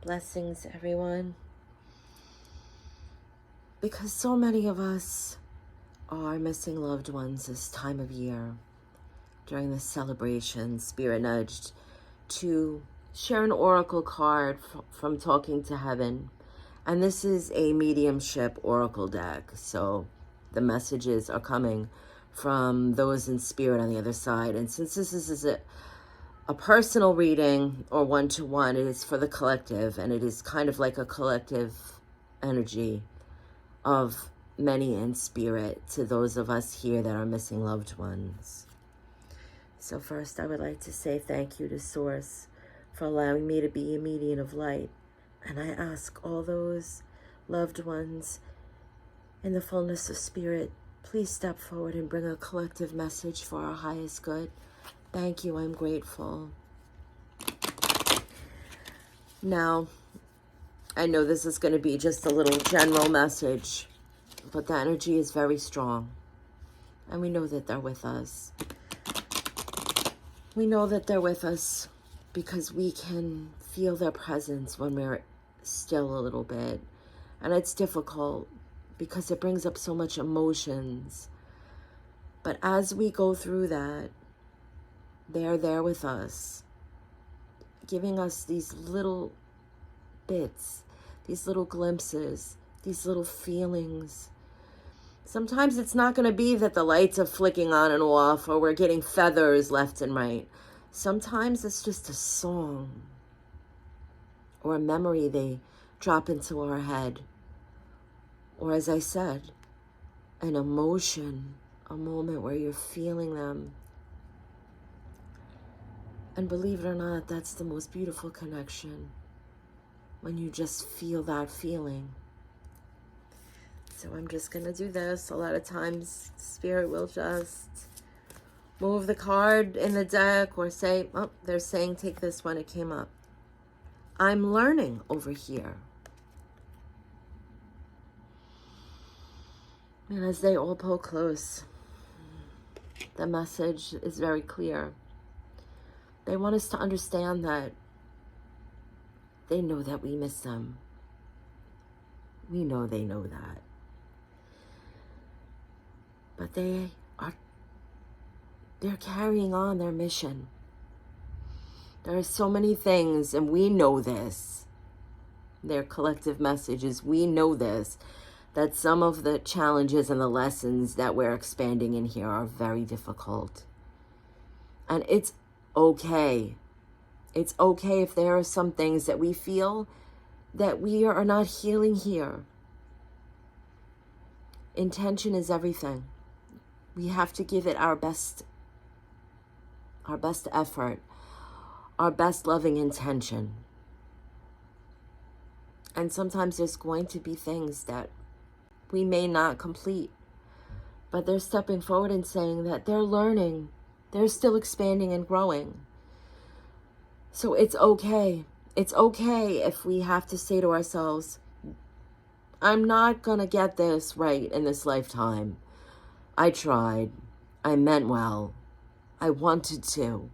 Blessings, everyone. Because so many of us are missing loved ones this time of year, during this celebration, Spirit nudged to share an oracle card from Talking to Heaven. And this is a mediumship oracle deck, so the messages are coming from those in spirit on the other side. And since this is a personal reading or one-to-one, it is for the collective, and it is kind of like a collective energy of many in spirit to those of us here that are missing loved ones. So first, I would like to say thank you to Source for allowing me to be a medium of light. And I ask all those loved ones in the fullness of spirit, please step forward and bring a collective message for our highest good. Thank you, I'm grateful. Now, I know this is going to be just a little general message, but the energy is very strong. And we know that they're with us. We know that they're with us because we can feel their presence when we're still a little bit. And it's difficult because it brings up so much emotions. But as we go through that, they're there with us, giving us these little bits, these little glimpses, these little feelings. Sometimes it's not going to be that the lights are flicking on and off or we're getting feathers left and right. Sometimes it's just a song or a memory they drop into our head. Or as I said, an emotion, a moment where you're feeling them. And believe it or not, that's the most beautiful connection, when you just feel that feeling. So I'm just going to do this. A lot of times, Spirit will just move the card in the deck or say, oh, they're saying take this one, it came up. I'm learning over here. And as they all pull close, the message is very clear. They want us to understand that they know that we miss them. We know they know that. But they're carrying on their mission. There are so many things, and we know this. Their collective messages, we know this, that some of the challenges and the lessons that we're expanding in here are very difficult. And it's okay. It's okay if there are some things that we feel that we are not healing here. Intention is everything. We have to give it our best effort, our best loving intention. And sometimes there's going to be things that we may not complete, but they're stepping forward and saying that they're learning, they're still expanding and growing. So it's okay. It's okay if we have to say to ourselves, I'm not going to get this right in this lifetime. I tried. I meant well. I wanted to.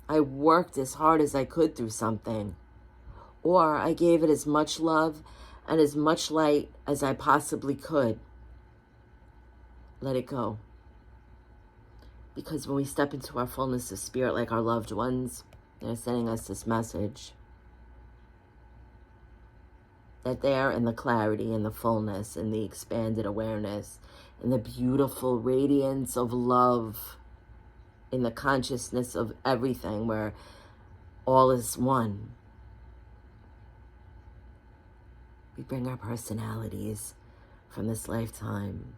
I worked as hard as I could through something. Or I gave it as much love and as much light as I possibly could. Let it go. Because when we step into our fullness of spirit, like our loved ones, they're sending us this message that they're in the clarity and the fullness and the expanded awareness and the beautiful radiance of love in the consciousness of everything where all is one. We bring our personalities from this lifetime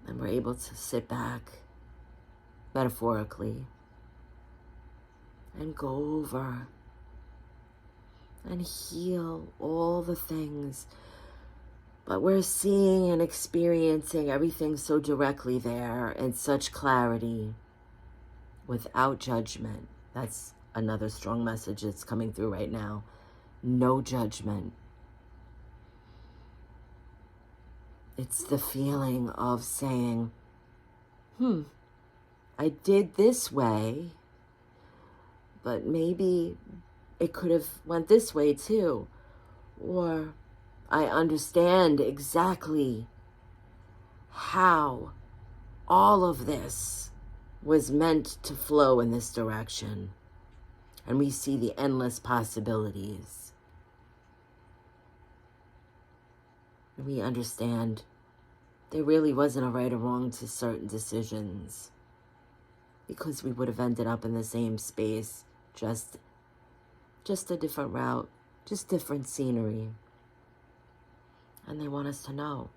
and we're able to sit back metaphorically and go over and heal all the things. But we're seeing and experiencing everything so directly there in such clarity without judgment. That's another strong message that's coming through right now. No judgment. It's the feeling of saying, I did this way, but maybe it could have went this way too. Or I understand exactly how all of this was meant to flow in this direction. And we see the endless possibilities. And we understand there really wasn't a right or wrong to certain decisions, because we would have ended up in the same space, just a different route, just different scenery. And they want us to know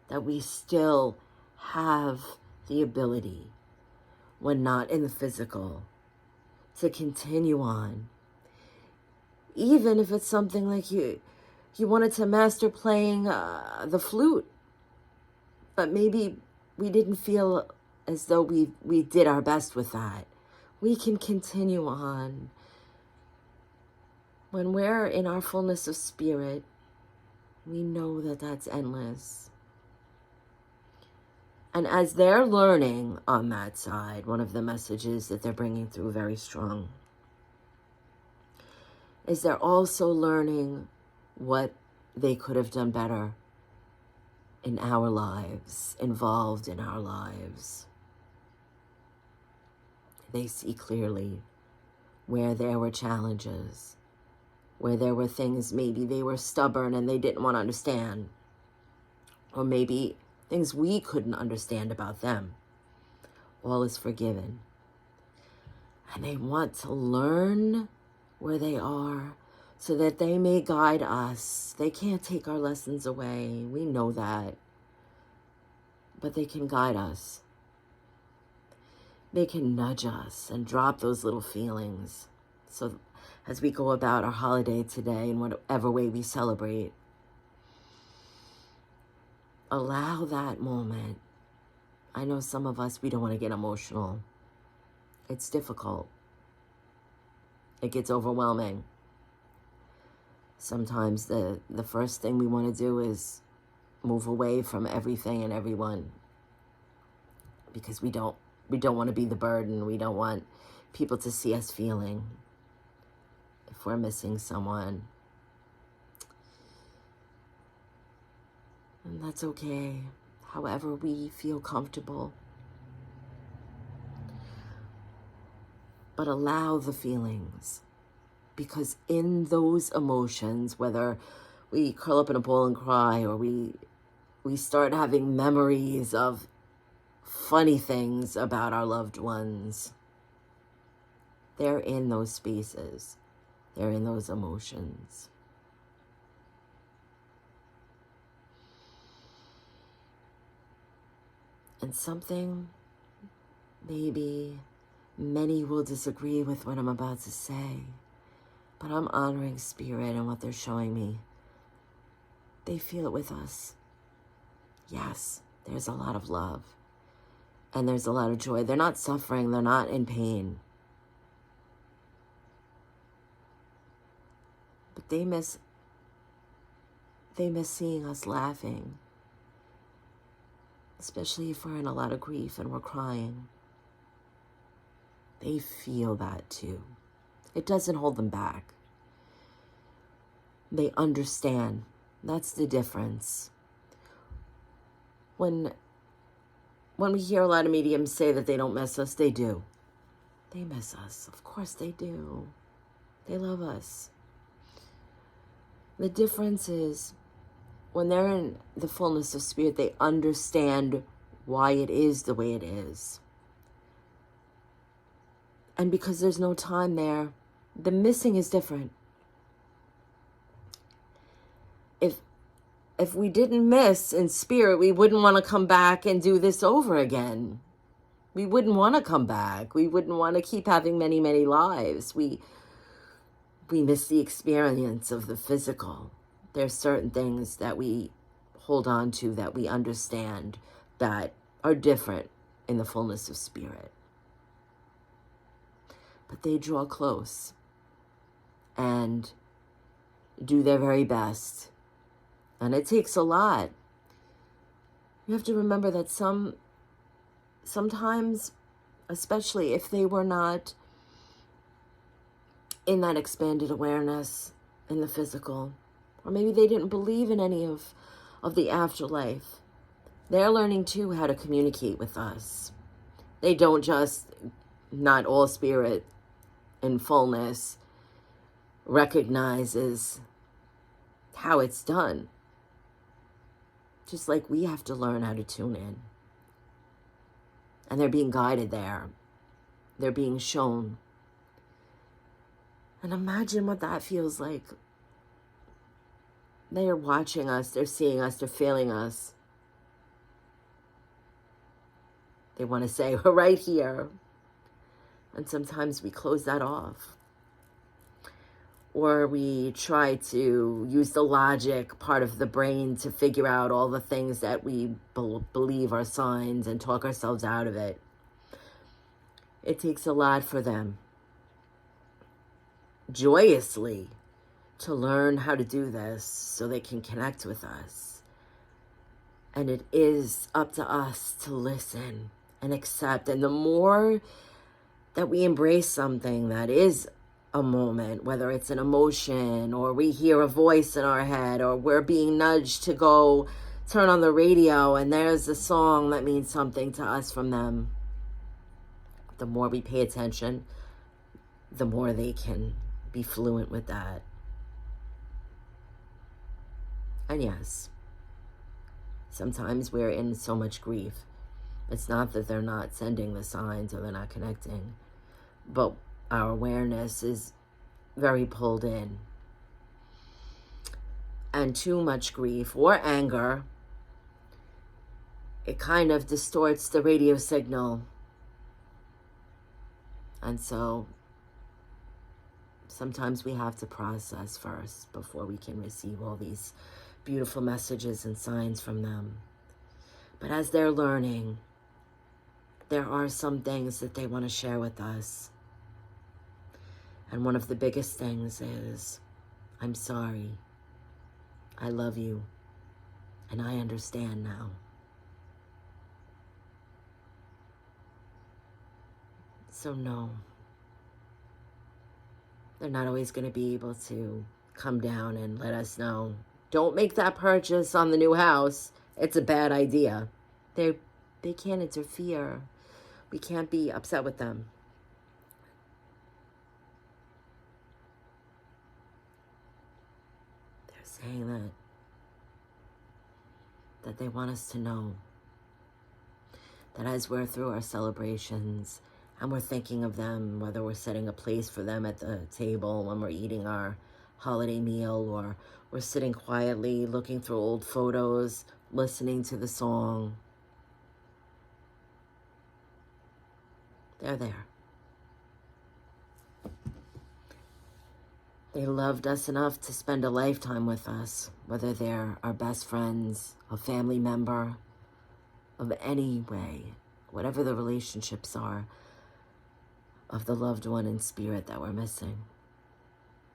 that we still have the ability, when not in the physical, to continue on. Even if it's something like you wanted to master playing the flute, but maybe we didn't feel as though we did our best with that. We can continue on. When we're in our fullness of spirit, we know that that's endless. And as they're learning on that side, one of the messages that they're bringing through very strong is they're also learning what they could have done better in our lives, involved in our lives. They see clearly where there were challenges, where there were things maybe they were stubborn and they didn't want to understand, or maybe things we couldn't understand about them. All is forgiven. And they want to learn where they are so that they may guide us. They can't take our lessons away. We know that. But they can guide us. They can nudge us and drop those little feelings. So as we go about our holiday today, in whatever way we celebrate, allow that moment. I know some of us, we don't want to get emotional. It's difficult. It gets overwhelming. Sometimes the first thing we want to do is move away from everything and everyone, because we don't want to be the burden. We don't want people to see us feeling if we're missing someone. And that's okay, however we feel comfortable. But allow the feelings, because in those emotions, whether we curl up in a ball and cry, or we start having memories of funny things about our loved ones, they're in those spaces. They're in those emotions. And something, maybe many will disagree with what I'm about to say, but I'm honoring spirit and what they're showing me. They feel it with us. Yes, there's a lot of love. And there's a lot of joy. They're not suffering. They're not in pain. But they miss seeing us laughing. Especially if we're in a lot of grief and we're crying. They feel that too. It doesn't hold them back. They understand. That's the difference. When we hear a lot of mediums say that they don't miss us, they do. They miss us. Of course they do. They love us. The difference is, when they're in the fullness of spirit, they understand why it is the way it is. And because there's no time there, the missing is different. If we didn't miss in spirit, we wouldn't want to come back and do this over again. We wouldn't want to come back. We wouldn't want to keep having many, many lives. We miss the experience of the physical. There's certain things that we hold on to, that we understand, that are different in the fullness of spirit. But they draw close and do their very best. And it takes a lot. You have to remember that sometimes, especially if they were not in that expanded awareness in the physical. Or maybe they didn't believe in any of the afterlife. They're learning too how to communicate with us. They don't just, not all spirit in fullness recognizes how it's done. Just like we have to learn how to tune in. And they're being guided there. They're being shown. And imagine what that feels like. They are watching us, they're seeing us, they're feeling us. They want to say, we're right here. And sometimes we close that off. Or we try to use the logic part of the brain to figure out all the things that we believe are signs and talk ourselves out of it. It takes a lot for them joyously to learn how to do this so they can connect with us. And it is up to us to listen and accept. And the more that we embrace something that is a moment, whether it's an emotion or we hear a voice in our head or we're being nudged to go turn on the radio and there's a song that means something to us from them, the more we pay attention, the more they can be fluent with that. And yes, sometimes we're in so much grief. It's not that they're not sending the signs or they're not connecting, but our awareness is very pulled in. And too much grief or anger, it kind of distorts the radio signal. And so sometimes we have to process first before we can receive all these beautiful messages and signs from them. But as they're learning, there are some things that they want to share with us. And one of the biggest things is, I'm sorry, I love you, and I understand now. So no, they're not always going to be able to come down and let us know, don't make that purchase on the new house. It's a bad idea. They can't interfere. We can't be upset with them. They're saying that they want us to know that as we're through our celebrations and we're thinking of them, whether we're setting a place for them at the table when we're eating our holiday meal, or we're sitting quietly looking through old photos, listening to the song, they're there. They loved us enough to spend a lifetime with us, whether they're our best friends, a family member, of any way, whatever the relationships are of the loved one in spirit that we're missing.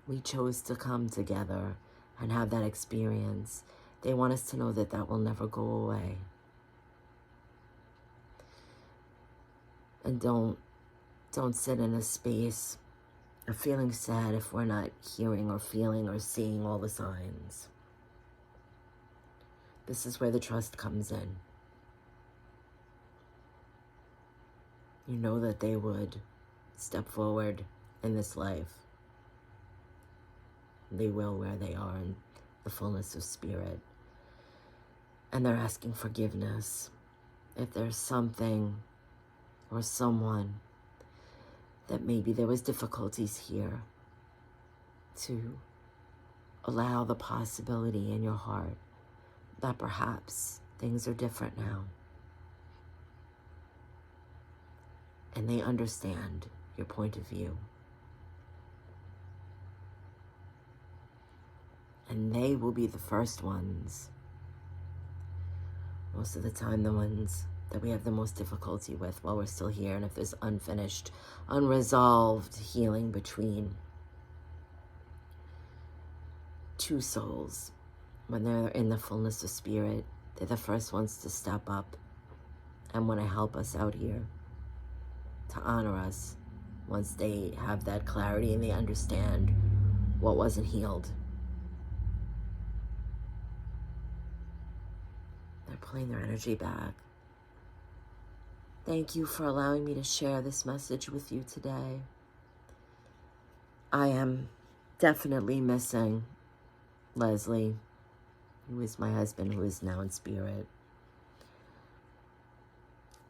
We chose to come together and have that experience. They want us to know that that will never go away. And don't sit in a space of feeling sad if we're not hearing or feeling or seeing all the signs. This is where the trust comes in. You know that they would step forward in this life. They will where they are in the fullness of spirit. And they're asking forgiveness. If there's something or someone that maybe there was difficulties here, to allow the possibility in your heart that perhaps things are different now. And they understand your point of view. And they will be the first ones, most of the time the ones that we have the most difficulty with while we're still here, and if there's unfinished, unresolved healing between two souls, when they're in the fullness of spirit, they're the first ones to step up and want to help us out here, to honor us once they have that clarity and they understand what wasn't healed. They're pulling their energy back. Thank you for allowing me to share this message with you today. I am definitely missing Leslie, who is my husband, who is now in spirit.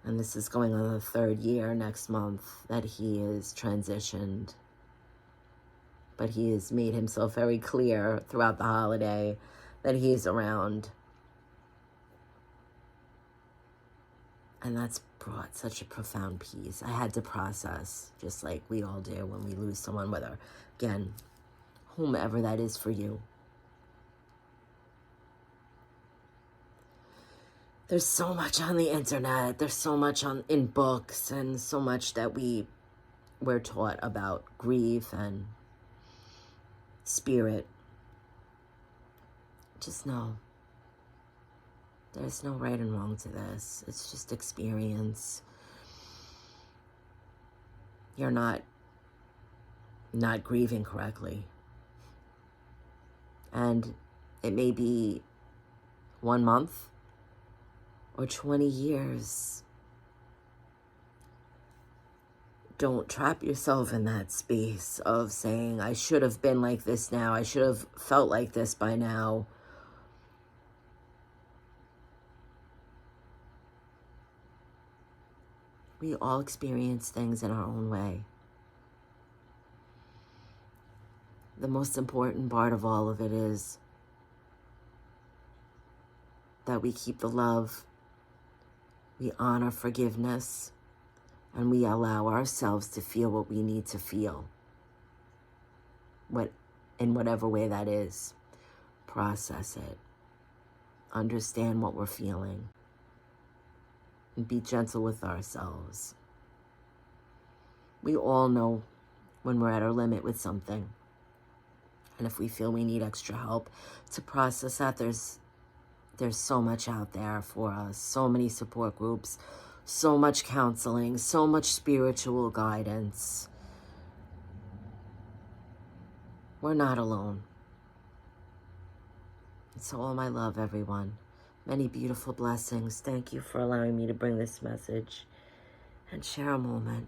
And this is going on the 3rd year next month that he is transitioned. But he has made himself very clear throughout the holiday that he's around. And that's brought such a profound peace. I had to process, just like we all do when we lose someone, whether, again, whomever that is for you. There's so much on the internet. There's so much in books and so much that we're taught about grief and spirit. Just know there's no right and wrong to this. It's just experience. You're not grieving correctly. And it may be 1 month or 20 years. Don't trap yourself in that space of saying, I should have been like this now. I should have felt like this by now. We all experience things in our own way. The most important part of all of it is that we keep the love, we honor forgiveness, and we allow ourselves to feel what we need to feel, in whatever way that is. Process it. Understand what we're feeling. And be gentle with ourselves. We all know when we're at our limit with something. And if we feel we need extra help to process that, there's so much out there for us. So many support groups, so much counseling, so much spiritual guidance. We're not alone. So all my love, everyone. Many beautiful blessings. Thank you for allowing me to bring this message and share a moment.